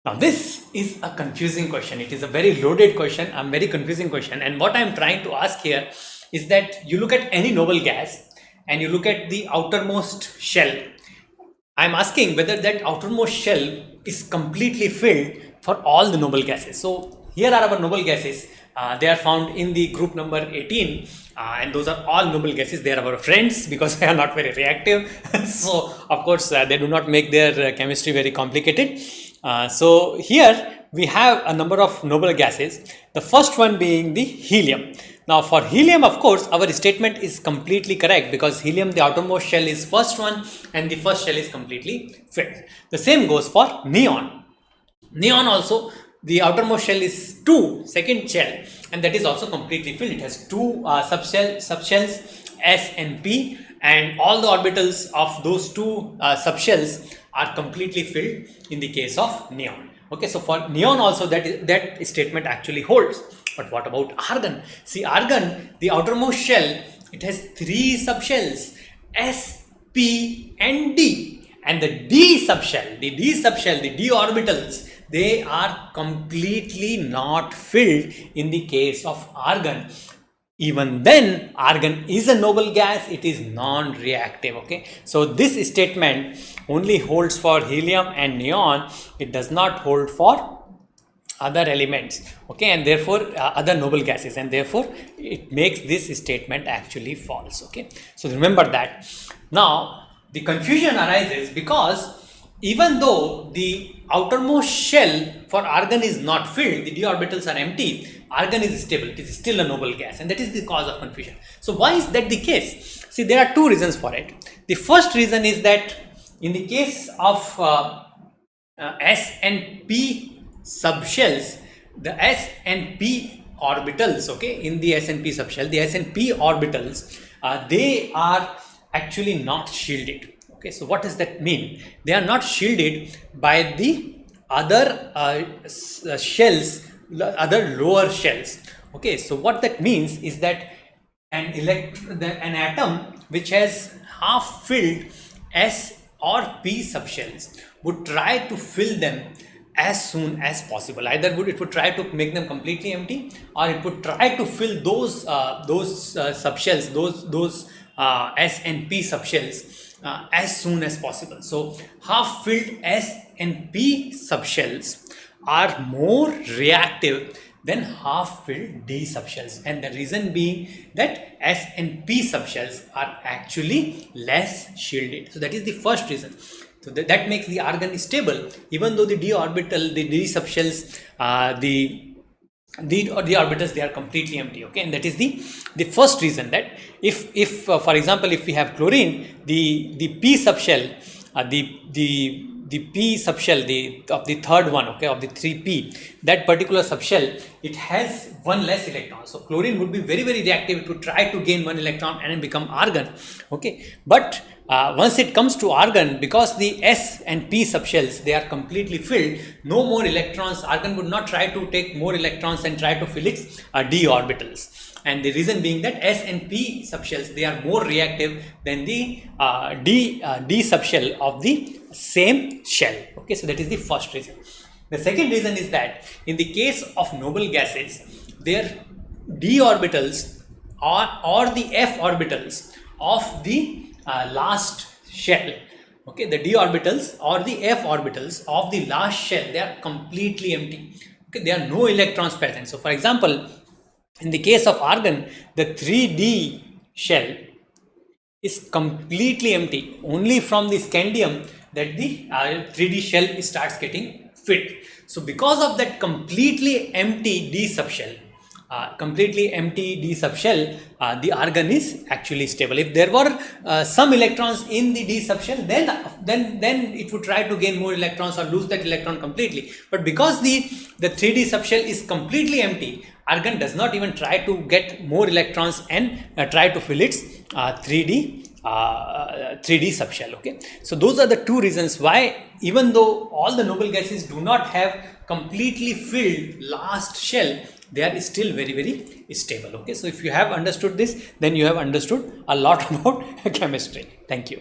Now this is a confusing question. It is a very loaded question, a very confusing question. And what I'm trying to ask here is that you look at any noble gas and you look at the outermost shell. I'm asking whether that outermost shell is completely filled for all the noble gases. So here are our noble gases. They are found in the group number 18 and those are all noble gases. They are our friends because they are not very reactive. So of course they do not make their chemistry very complicated. So here we have a number of noble gases, the first one being the helium. Now for helium, of course, our statement is completely correct because helium, the outermost shell is first one and the first shell is completely filled. The same goes for neon. Neon also, the outermost shell is second shell, and that is also completely filled. It has two subshells S and P, and all the orbitals of those two subshells are completely filled in the case of neon. Okay, so for neon also that statement actually holds. But what about argon? See, argon, the outermost shell, it has three subshells S, P and D, and the D subshell, the D orbitals, they are completely not filled in the case of argon. Even then, argon is a noble gas, it is non-reactive. Okay, so this statement only holds for helium and neon, it does not hold for other elements, okay, and therefore other noble gases, and therefore it makes this statement actually false. Okay, so remember that. Now the confusion arises because even though the outermost shell for argon is not filled, the d orbitals are empty, argon is stable, it is still a noble gas, and that is the cause of confusion. So why is that the case? See, there are two reasons for it. The first reason is that in the case of S and P subshells, the S and P orbitals, okay, in the S and P subshell, the S and P orbitals, they are actually not shielded. Okay, so what does that mean? They are not shielded by the other shells, other lower shells. Okay, so what that means is that an atom which has half filled S or P subshells would try to fill them as soon as possible. Either it would try to make them completely empty, or it would try to fill those subshells, those S and P subshells as soon as possible. So half filled S and P subshells are more reactive than half filled D subshells, and the reason being that S and P subshells are actually less shielded. So that is the first reason. So that makes the argon stable, even though the d orbital, the d subshells, the orbitals, they are completely empty. Okay, and that is the first reason that if for example, if we have chlorine, the P subshell, the P subshell, of the third one, okay, of the 3P, that particular subshell, it has one less electron. So chlorine would be very, very reactive. It would try to gain one electron and then become argon. Okay, but once it comes to argon, because the S and P subshells, they are completely filled, no more electrons, argon would not try to take more electrons and try to fill its d orbitals. And the reason being that S and P subshells, they are more reactive than the D subshell of the same shell. Okay, so that is the first reason. The second reason is that in the case of noble gases, their d orbitals or the f orbitals of the last shell, okay, the d orbitals or the f orbitals of the last shell, they are completely empty. Okay, there are no electrons present. So for example, in the case of argon, the 3D shell is completely empty. Only from the scandium that the 3D shell starts getting filled. So because of that completely empty D subshell, the argon is actually stable. If there were some electrons in the D subshell, then it would try to gain more electrons or lose that electron completely. But because the 3D subshell is completely empty, argon does not even try to get more electrons and try to fill its 3D subshell. Okay, so those are the two reasons why, even though all the noble gases do not have completely filled last shell, they are still very, very stable. Okay, so if you have understood this, then you have understood a lot about chemistry. Thank you.